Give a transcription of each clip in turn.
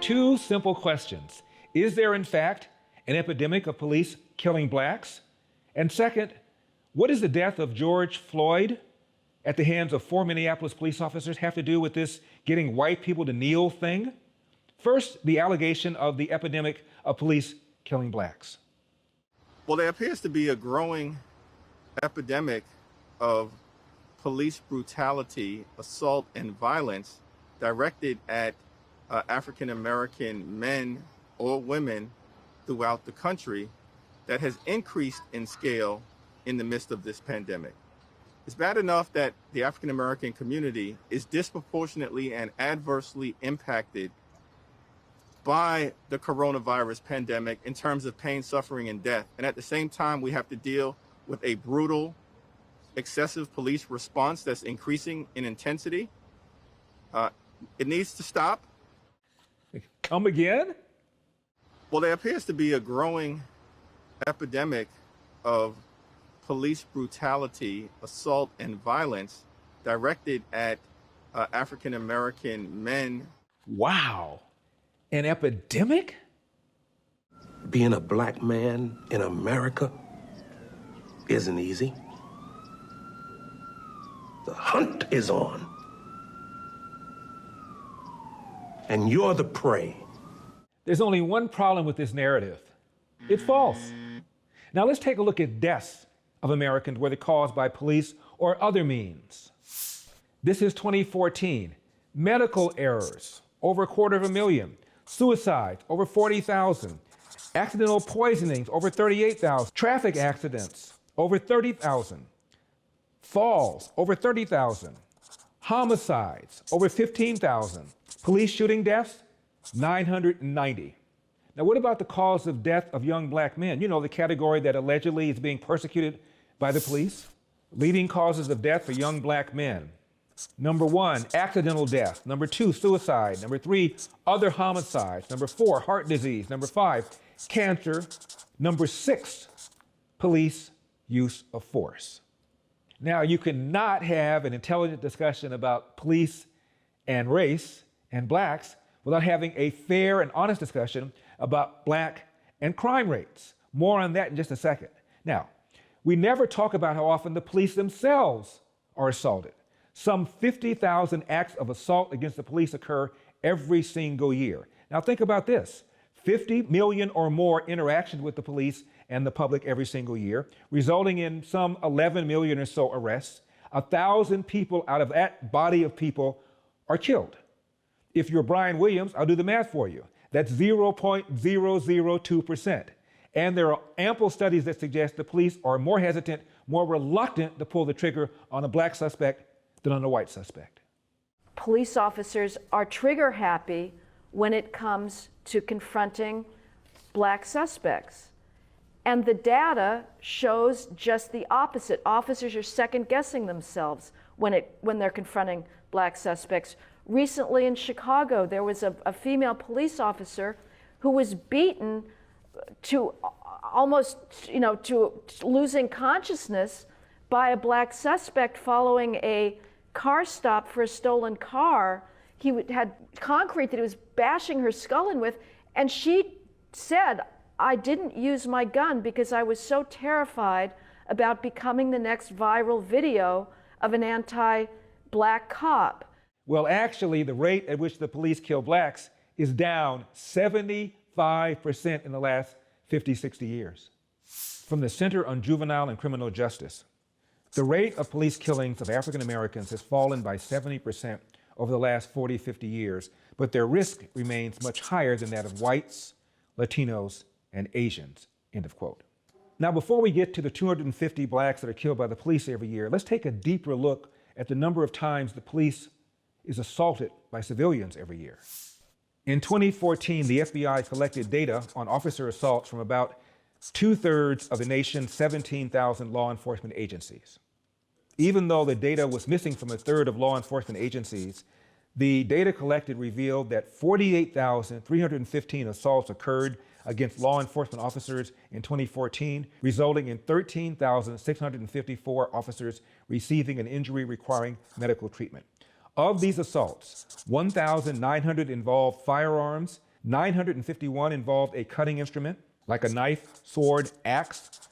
Two simple questions. Is there, in fact, an epidemic of police killing blacks? And second, what does the death of George Floyd at the hands of 4 Minneapolis police officers have to do with this getting white people to kneel thing? First, the allegation of the epidemic of police killing blacks. Well, there appears to be a growing epidemic of police brutality, assault, and violence directed at African-American men or women throughout the country that has increased in scale in the midst of this pandemic. It's bad enough that the African-American community is disproportionately and adversely impacted by the coronavirus pandemic in terms of pain, suffering, and death. And at the same time, we have to deal with a brutal, excessive police response that's increasing in intensity. It needs to stop. Come again? Well, there appears to be a growing epidemic of police brutality, assault, and violence directed at African-American men. Wow, an epidemic? Being a black man in America isn't easy. The hunt is on. And you're the prey. There's only one problem with this narrative. It's false. Now let's take a look at deaths of Americans, whether caused by police or other means. This is 2014. Medical errors, over 250,000. Suicides, over 40,000. Accidental poisonings, over 38,000. Traffic accidents, over 30,000. Falls, over 30,000. Homicides, over 15,000. Police shooting deaths, 990. Now, what about the cause of death of young black men? You know, the category that allegedly is being persecuted by the police. Leading causes of death for young black men. Number 1, accidental death. Number 2, suicide. Number 3, other homicides. Number 4, heart disease. Number 5, cancer. Number 6, police use of force. Now, you cannot have an intelligent discussion about police and race and blacks without having a fair and honest discussion about black and crime rates. More on that in just a second. Now, we never talk about how often the police themselves are assaulted. Some 50,000 acts of assault against the police occur every single year. Now think about this, 50 million or more interactions with the police and the public every single year, resulting in some 11 million or so arrests. 1,000 people out of that body of people are killed. If you're Brian Williams, I'll do the math for you. That's 0.002%. And there are ample studies that suggest the police are more hesitant, more reluctant to pull the trigger on a black suspect than on a white suspect. Police officers are trigger happy when it comes to confronting black suspects. And the data shows just the opposite. Officers are second guessing themselves when they're confronting black suspects. Recently in Chicago, there was a female police officer who was beaten to almost, to losing consciousness by a black suspect following a car stop for a stolen car. He had concrete that he was bashing her skull in with, and she said, "I didn't use my gun because I was so terrified about becoming the next viral video of an anti-black cop." Well, actually, the rate at which the police kill blacks is down 75% in the last 50, 60 years. From the Center on Juvenile and Criminal Justice, the rate of police killings of African Americans has fallen by 70% over the last 40, 50 years, but their risk remains much higher than that of whites, Latinos, and Asians, end of quote. Now, before we get to the 250 blacks that are killed by the police every year, let's take a deeper look at the number of times the police is assaulted by civilians every year. In 2014, the FBI collected data on officer assaults from about 2/3 of the nation's 17,000 law enforcement agencies. Even though the data was missing from 1/3 of law enforcement agencies, the data collected revealed that 48,315 assaults occurred against law enforcement officers in 2014, resulting in 13,654 officers receiving an injury requiring medical treatment. Of these assaults, 1,900 involved firearms, 951 involved a cutting instrument, like a knife, sword, axe.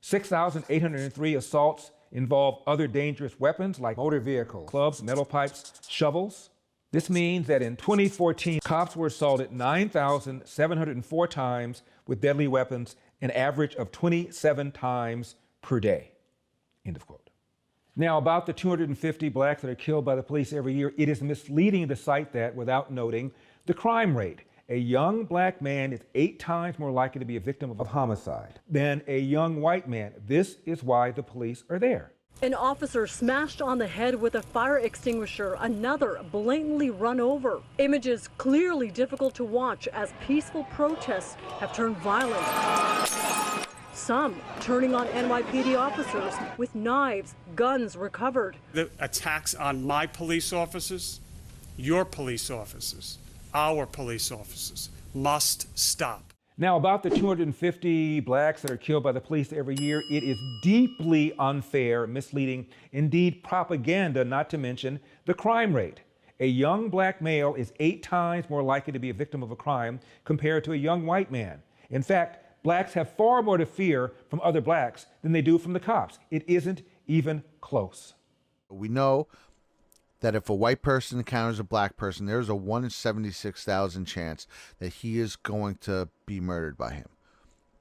6,803 assaults involved other dangerous weapons, like motor vehicles, clubs, metal pipes, shovels. This means that in 2014, cops were assaulted 9,704 times with deadly weapons, an average of 27 times per day. End of quote. Now, about the 250 blacks that are killed by the police every year, it is misleading to cite that without noting the crime rate. A young black man is 8 times more likely to be a victim of homicide than a young white man. This is why the police are there. An officer smashed on the head with a fire extinguisher, another blatantly run over. Images clearly difficult to watch as peaceful protests have turned violent. Some turning on NYPD officers with knives, guns recovered. The attacks on my police officers, your police officers, our police officers must stop. Now, about the 250 blacks that are killed by the police every year, it is deeply unfair, misleading, indeed propaganda, not to mention the crime rate. A young black male is 8 times more likely to be a victim of a crime compared to a young white man. In fact, blacks have far more to fear from other blacks than they do from the cops. It isn't even close. We know that if a white person encounters a black person, there's a 1 in 76,000 chance that he is going to be murdered by him.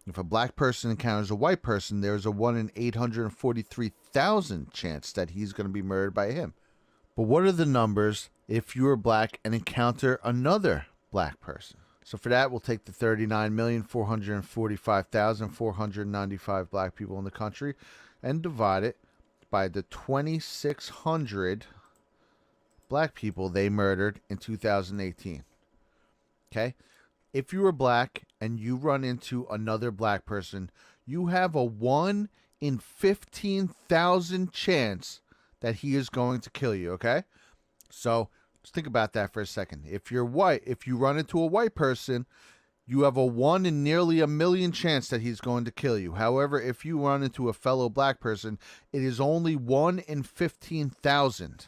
If a black person encounters a white person, there's a 1 in 843,000 chance that he's going to be murdered by him. But what are the numbers if you are black and encounter another black person? So for that, we'll take the 39,445,495 black people in the country and divide it by the 2,600 black people they murdered in 2018. Okay? If you are black and you run into another black person, you have a 1 in 15,000 chance that he is going to kill you, okay? So just think about that for a second. If you're white, if you run into a white person, you have a 1 in nearly a million chance that he's going to kill you. However, if you run into a fellow black person, it is only 1 in 15,000.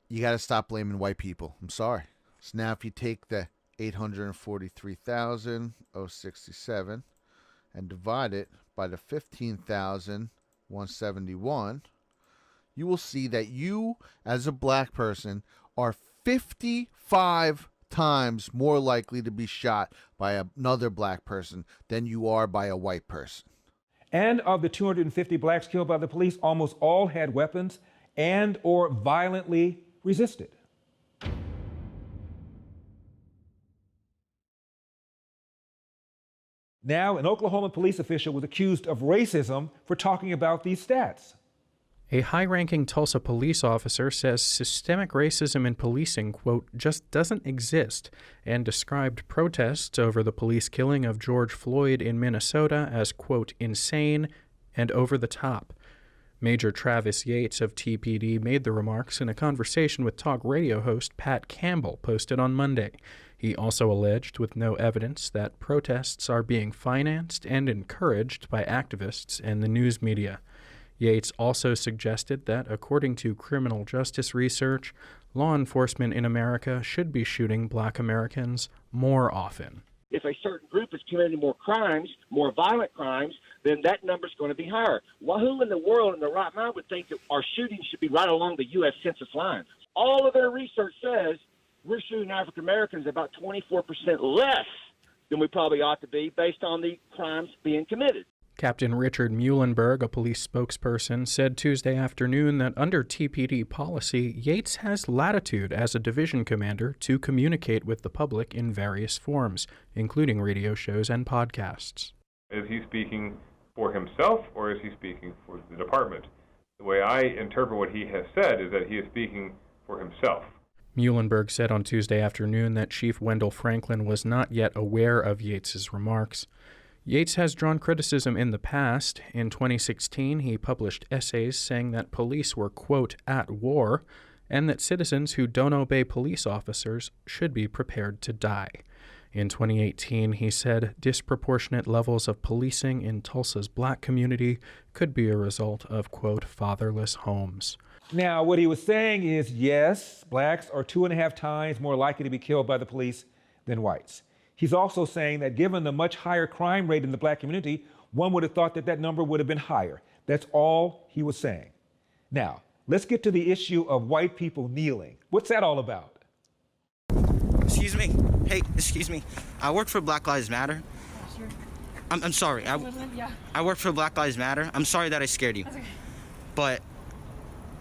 You got to stop blaming white people. I'm sorry. So now if you take the 843,067 and divide it by the 15,171, you will see that you, as a black person, are 55 times more likely to be shot by another black person than you are by a white person. And of the 250 blacks killed by the police, almost all had weapons and or violently resisted. Now, an Oklahoma police official was accused of racism for talking about these stats. A high-ranking Tulsa police officer says systemic racism in policing, quote, just doesn't exist, and described protests over the police killing of George Floyd in Minnesota as, quote, insane and over the top. Major Travis Yates of TPD made the remarks in a conversation with talk radio host Pat Campbell posted on Monday. He also alleged, with no evidence, that protests are being financed and encouraged by activists and the news media. Yates also suggested that, according to criminal justice research, law enforcement in America should be shooting black Americans more often. If a certain group is committing more crimes, more violent crimes, then that number's going to be higher. Well, who in the world in their right mind would think that our shootings should be right along the U.S. Census line? All of their research says we're shooting African Americans about 24% less than we probably ought to be based on the crimes being committed. Captain Richard Muhlenberg, a police spokesperson, said Tuesday afternoon that under TPD policy, Yates has latitude as a division commander to communicate with the public in various forms, including radio shows and podcasts. Is he speaking for himself or is he speaking for the department? The way I interpret what he has said is that he is speaking for himself. Muhlenberg said on Tuesday afternoon that Chief Wendell Franklin was not yet aware of Yates's remarks. Yates has drawn criticism in the past. In 2016, he published essays saying that police were, quote, at war, and that citizens who don't obey police officers should be prepared to die. In 2018, he said disproportionate levels of policing in Tulsa's black community could be a result of, quote, fatherless homes. Now, what he was saying is, yes, blacks are 2.5 times more likely to be killed by the police than whites. He's also saying that given the much higher crime rate in the black community, one would have thought that that number would have been higher. That's all he was saying. Now, let's get to the issue of white people kneeling. What's that all about? Excuse me. Hey, excuse me. I work for Black Lives Matter. Sure. I'm sorry. I work for Black Lives Matter. I'm sorry that I scared you. That's okay. But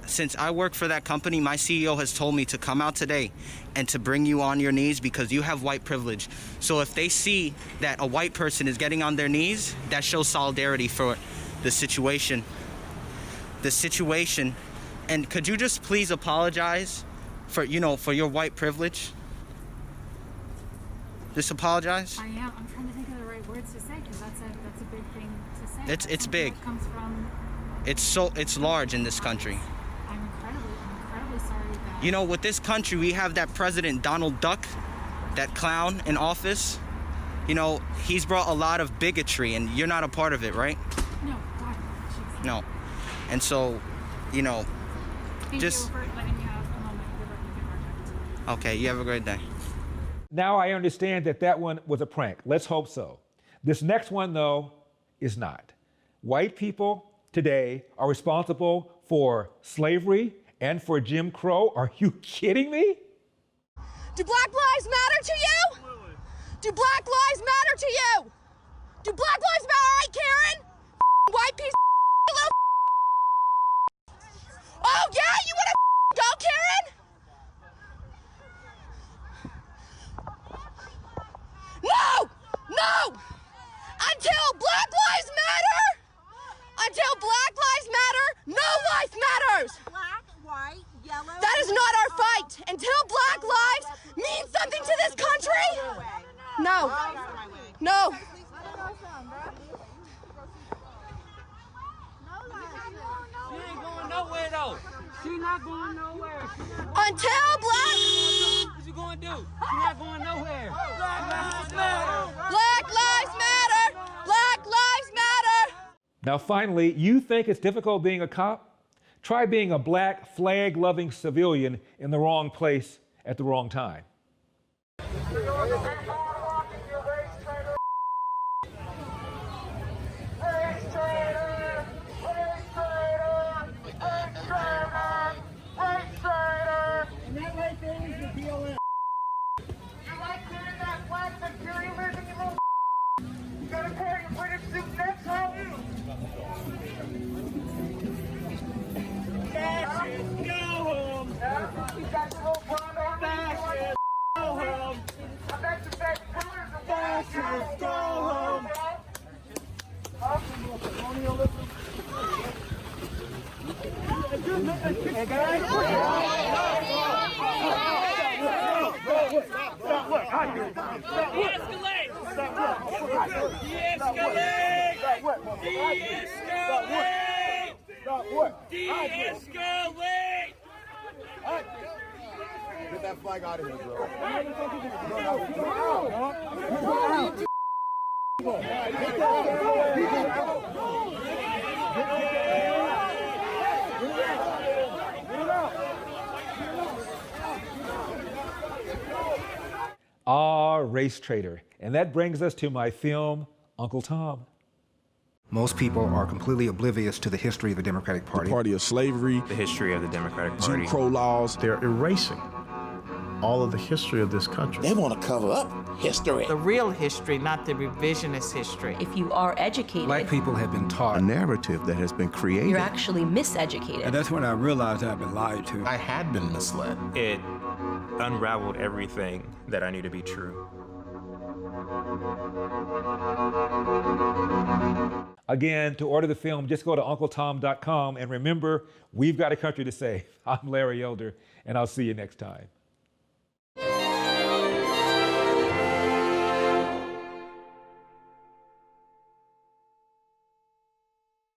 since I work for that company, my CEO has told me to come out today and to bring you on your knees because you have white privilege. So if they see that a white person is getting on their knees, that shows solidarity for the situation. And could you just please apologize for your white privilege? Just apologize. I am. I'm trying to think of the right words to say because that's a big thing to say. It's big. That comes from. It's large in this country. I'm incredibly sorry that. You know, with this country, we have that President Donald Duck, that clown in office. You know, he's brought a lot of bigotry, and you're not a part of it, right? No, God, jeez. No. And so, you know, Thank you for letting me have a moment with our project. Okay, you have a great day. Now I understand that that one was a prank. Let's hope so. This next one, though, is not. White people today are responsible for slavery and for Jim Crow. Are you kidding me? Do Black Lives matter to you? Do Black Lives matter to you? Do Black Lives matter? All right, Karen? White piece of little. Oh, yeah? You want to go, Karen? No! No! Until Black Lives matter! Until Black Lives matter, no life matters! Black, white, yellow. That is not our fight. Until Black lives mean something to this country. No. No. She ain't going nowhere though. She not going nowhere. Until Black. What you gonna do? She not going nowhere. Black Lives Matter. Black Lives Matter. Black Lives Matter. Now, finally, you think it's difficult being a cop? Try being a black, flag-loving civilian in the wrong place at the wrong time. De-escalate! Get that flag out of here, bro. Ah, race traitor. And that brings us to my film, Uncle Tom. Most people are completely oblivious to the history of the Democratic Party. The party of slavery. The history of the Democratic Party. Jim Crow laws. They're erasing all of the history of this country. They want to cover up history. The real history, not the revisionist history. If you are educated, black people have been taught a narrative that has been created. You're actually miseducated. And that's when I realized I've been lied to. I had been misled. It unraveled everything that I knew to be true. Again, to order the film, just go to UncleTom.com. And remember, we've got a country to save. I'm Larry Elder, and I'll see you next time.